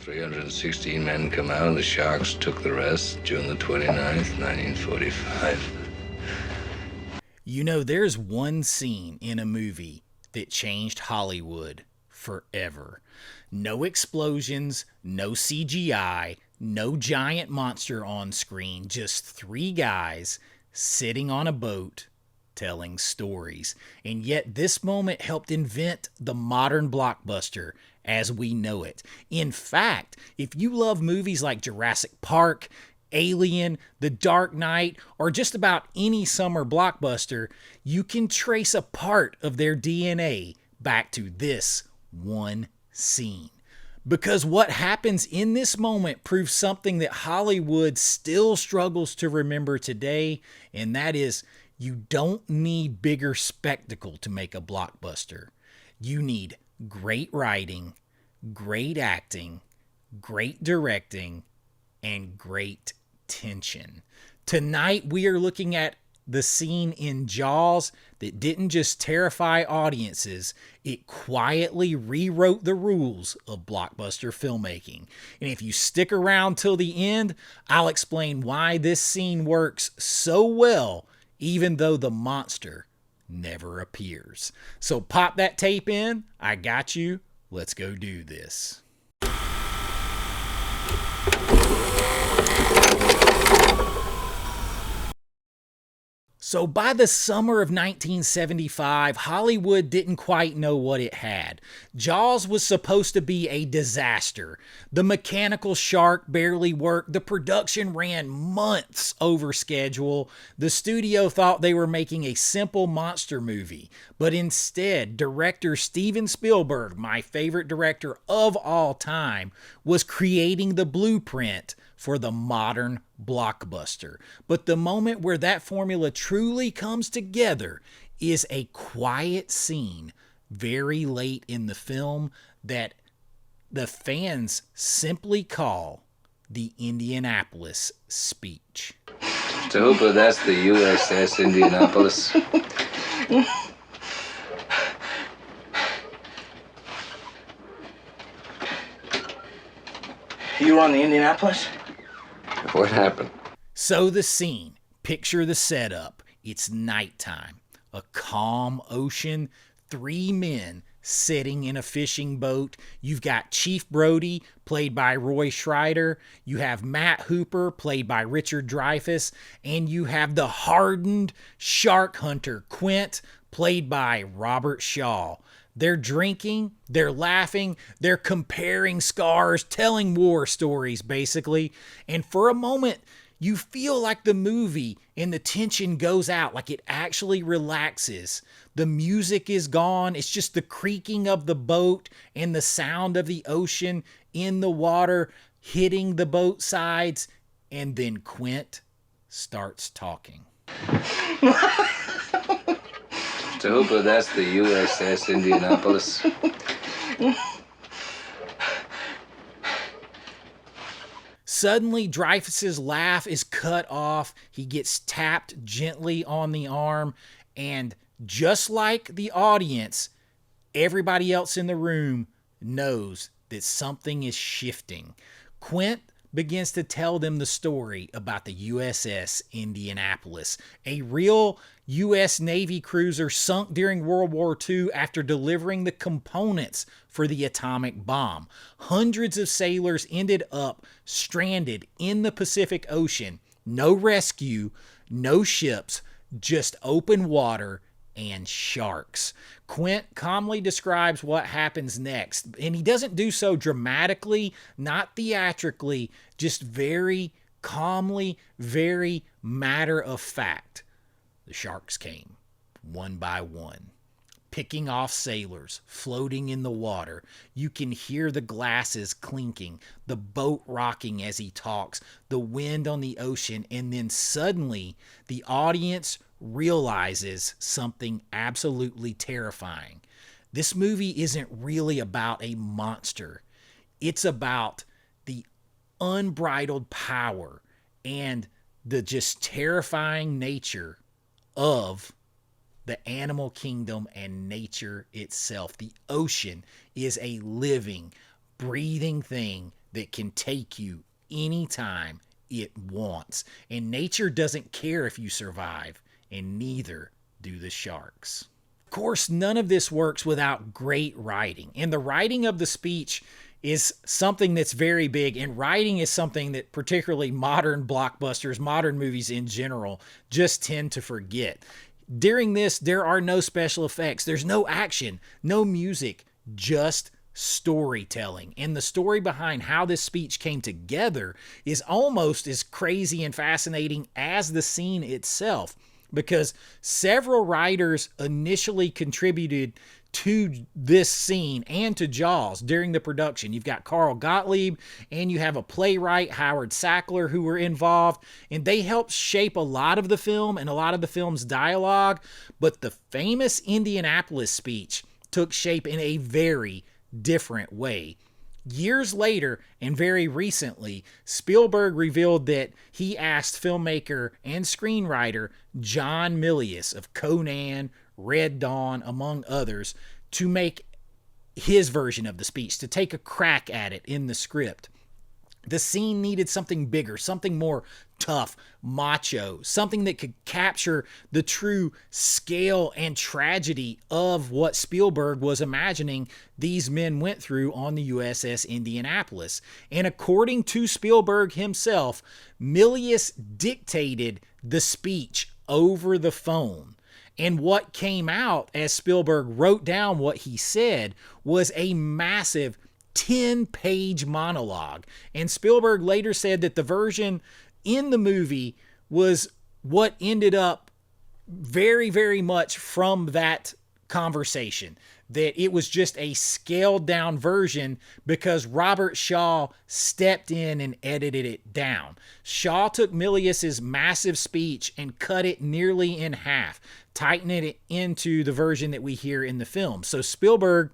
316 men come out, and the Sharks took the rest June the 29th, 1945. You know, there's one scene in a movie that changed Hollywood forever. No explosions, no CGI, no giant monster on screen, just three guys sitting on a boat telling stories. And yet this moment helped invent the modern blockbuster as we know it. In fact, if you love movies like Jurassic Park, Alien, The Dark Knight, or just about any summer blockbuster, you can trace a part of their DNA back to this one scene. Because what happens in this moment proves something that Hollywood still struggles to remember today, and that is you don't need bigger spectacle to make a blockbuster. You need great writing, great acting, great directing, and great tension. Tonight we are looking at the scene in Jaws that didn't just terrify audiences, it quietly rewrote the rules of blockbuster filmmaking. And if you stick around till the end, I'll explain why this scene works so well, even though the monster never appears. So pop that tape in, I got you, let's go do this. So by the summer of 1975, Hollywood didn't quite know what it had. Jaws was supposed to be a disaster. The mechanical shark barely worked. The production ran months over schedule. The studio thought they were making a simple monster movie. But instead, director Steven Spielberg, my favorite director of all time, was creating the blueprint for the modern blockbuster. But the moment where that formula truly comes together is a quiet scene very late in the film that the fans simply call the Indianapolis speech. To who possessed the USS Indianapolis? You were on the Indianapolis? What happened? So the scene, picture the setup. It's nighttime, a calm ocean, three men sitting in a fishing boat. You've got Chief Brody, played by Roy Scheider. You have Matt Hooper, played by Richard Dreyfuss. And you have the hardened shark hunter, Quint, played by Robert Shaw. They're drinking, they're laughing, they're comparing scars, telling war stories, basically. And for a moment, you feel like the movie and the tension goes out, like it actually relaxes. The music is gone. It's just the creaking of the boat and the sound of the ocean in the water hitting the boat sides. And then Quint starts talking. To who possessed the USS Indianapolis? Suddenly, Dreyfuss's laugh is cut off. He gets tapped gently on the arm, and just like the audience, everybody else in the room knows that something is shifting. Quint begins to tell them the story about the USS Indianapolis, a real U.S. Navy cruiser sunk during World War II after delivering the components for the atomic bomb. Hundreds of sailors ended up stranded in the Pacific Ocean. No rescue, no ships, just open water and sharks. Quint calmly describes what happens next, and he doesn't do so dramatically, not theatrically, just very calmly, very matter of fact. The sharks came, one by one, picking off sailors, floating in the water. You can hear the glasses clinking, the boat rocking as he talks, the wind on the ocean, and then suddenly the audience realizes something absolutely terrifying. This movie isn't really about a monster. It's about the unbridled power and the just terrifying nature of the animal kingdom and nature itself. The ocean is a living, breathing thing that can take you anytime it wants. And nature doesn't care if you survive, and neither do the sharks. Of course, none of this works without great writing. And the writing of the speech is something that's very big. And writing is something that particularly modern blockbusters, modern movies in general, just tend to forget. During this, there are no special effects. There's no action, no music, just storytelling. And the story behind how this speech came together is almost as crazy and fascinating as the scene itself, because several writers initially contributed to this scene and to Jaws during the production. You've got Carl Gottlieb, and you have a playwright, Howard Sackler, who were involved, and they helped shape a lot of the film and a lot of the film's dialogue. But the famous Indianapolis speech took shape in a very different way. Years later, and very recently, Spielberg revealed that he asked filmmaker and screenwriter John Milius of Conan, Red Dawn, among others, to make his version of the speech, to take a crack at it in the script. The scene needed something bigger, something more tough, macho, something that could capture the true scale and tragedy of what Spielberg was imagining these men went through on the USS Indianapolis. And according to Spielberg himself, Milius dictated the speech over the phone. And what came out, as Spielberg wrote down what he said, was a massive 10-page monologue. And Spielberg later said that the version in the movie was what ended up very, very much from that conversation. That it was just a scaled down version because Robert Shaw stepped in and edited it down. Shaw took Milius's massive speech and cut it nearly in half, tightening it into the version that we hear in the film. So Spielberg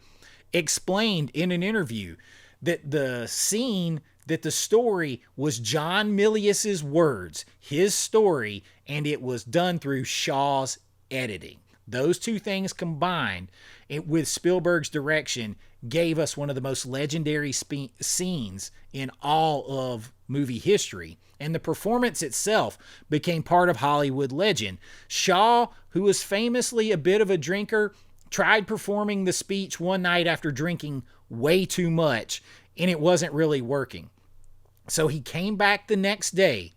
explained in an interview that the scene, that the story was John Milius's words, his story, and it was done through Shaw's editing. Those two things combined with Spielberg's direction gave us one of the most legendary scenes in all of movie history. And the performance itself became part of Hollywood legend. Shaw, who was famously a bit of a drinker, tried performing the speech one night after drinking way too much, and it wasn't really working. So he came back the next day,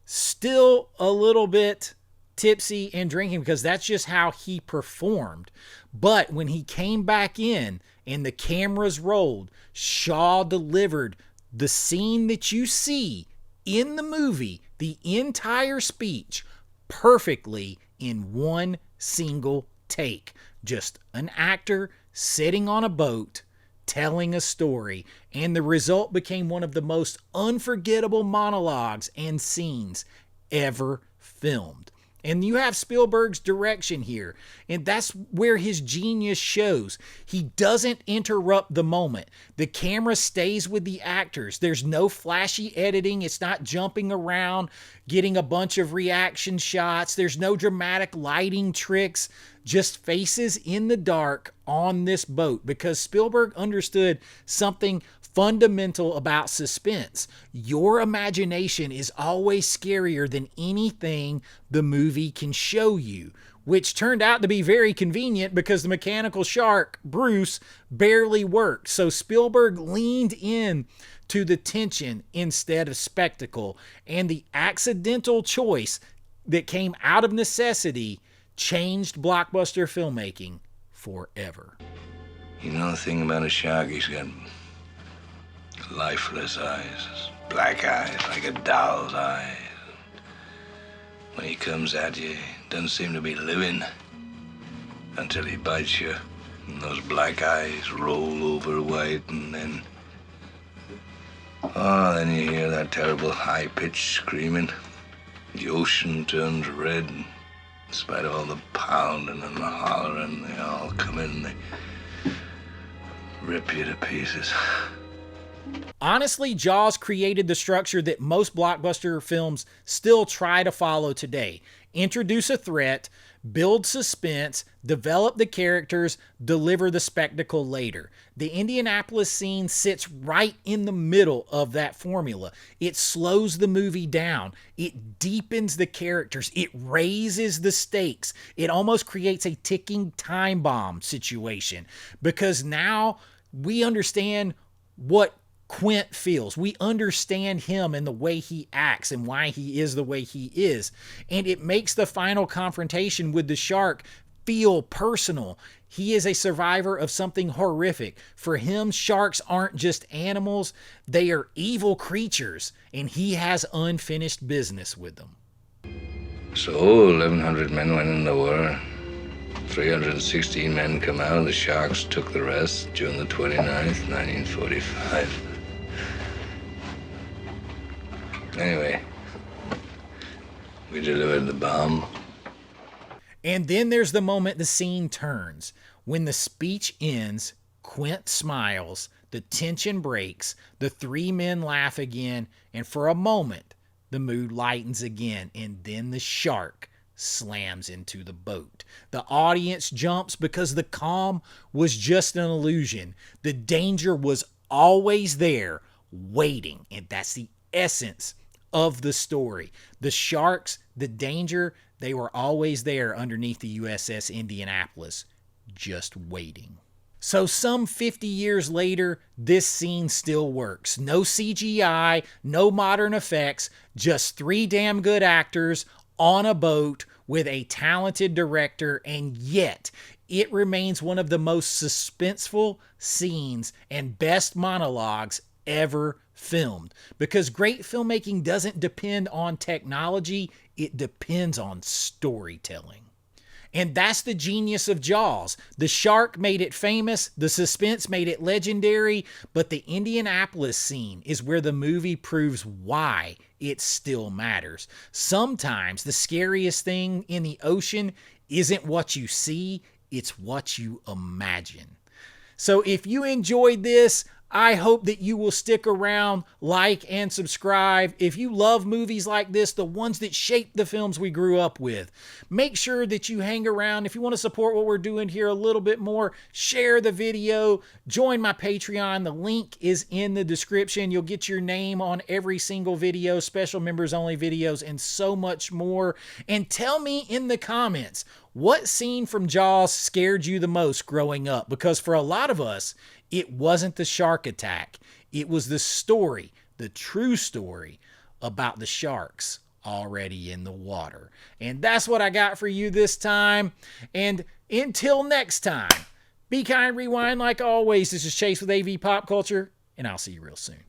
still a little bit tipsy and drinking, because that's just how he performed. But when he came back in and the cameras rolled, Shaw delivered the scene that you see in the movie, the entire speech, perfectly in one single take. Just an actor sitting on a boat telling a story, and the result became one of the most unforgettable monologues and scenes ever filmed. And you have Spielberg's direction here, and that's where his genius shows. He doesn't interrupt the moment. The camera stays with the actors. There's no flashy editing. It's not jumping around, getting a bunch of reaction shots. There's no dramatic lighting tricks, just faces in the dark on this boat, because Spielberg understood something fundamental about suspense. Your imagination is always scarier than anything the movie can show you, which turned out to be very convenient because the mechanical shark, Bruce, barely worked. So Spielberg leaned in to the tension instead of spectacle, and the accidental choice that came out of necessity changed blockbuster filmmaking forever. You know the thing about a shark? He's got lifeless eyes, black eyes like a doll's eyes. When he comes at you, he doesn't seem to be living until he bites you. And those black eyes roll over white, and then you hear that terrible high-pitched screaming. The ocean turns red. In spite of all the pounding and the hollering, they all come in and they rip you to pieces. Honestly, Jaws created the structure that most blockbuster films still try to follow today. Introduce a threat, build suspense, develop the characters, deliver the spectacle later. The Indianapolis scene sits right in the middle of that formula. It slows the movie down. It deepens the characters. It raises the stakes. It almost creates a ticking time bomb situation because now we understand what Quint feels. We understand him and the way he acts and why he is the way he is. And it makes the final confrontation with the shark feel personal. He is a survivor of something horrific. For him, sharks aren't just animals, they are evil creatures, and he has unfinished business with them. So 1,100 men went in the war. 316 men come out. The sharks took the rest June the 29th, 1945. Anyway, we delivered the bomb. And then there's the moment the scene turns. When the speech ends, Quint smiles, the tension breaks, the three men laugh again, and for a moment, the mood lightens again, and then the shark slams into the boat. The audience jumps because the calm was just an illusion. The danger was always there, waiting, and that's the essence of the story. The sharks, the danger, they were always there underneath the USS Indianapolis, just waiting. So some 50 years later, this scene still works. No CGI, no modern effects, just three damn good actors on a boat with a talented director, and yet it remains one of the most suspenseful scenes and best monologues ever filmed. Because great filmmaking doesn't depend on technology, it depends on storytelling. And that's the genius of Jaws. The shark made it famous, the suspense made it legendary, but the Indianapolis scene is where the movie proves why it still matters. Sometimes the scariest thing in the ocean isn't what you see, it's what you imagine. So if you enjoyed this, I hope that you will stick around, like, and subscribe. If you love movies like this, the ones that shape the films we grew up with, make sure that you hang around. If you want to support what we're doing here a little bit more, share the video, join my Patreon. The link is in the description. You'll get your name on every single video, special members only videos, and so much more. And tell me in the comments, what scene from Jaws scared you the most growing up? Because for a lot of us, it wasn't the shark attack. It was the story, the true story about the sharks already in the water. And that's what I got for you this time. And until next time, be kind, rewind like always. This is Chase with AV Pop Culture, and I'll see you real soon.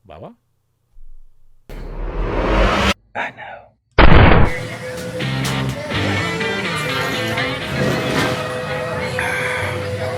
Bye-bye. I know.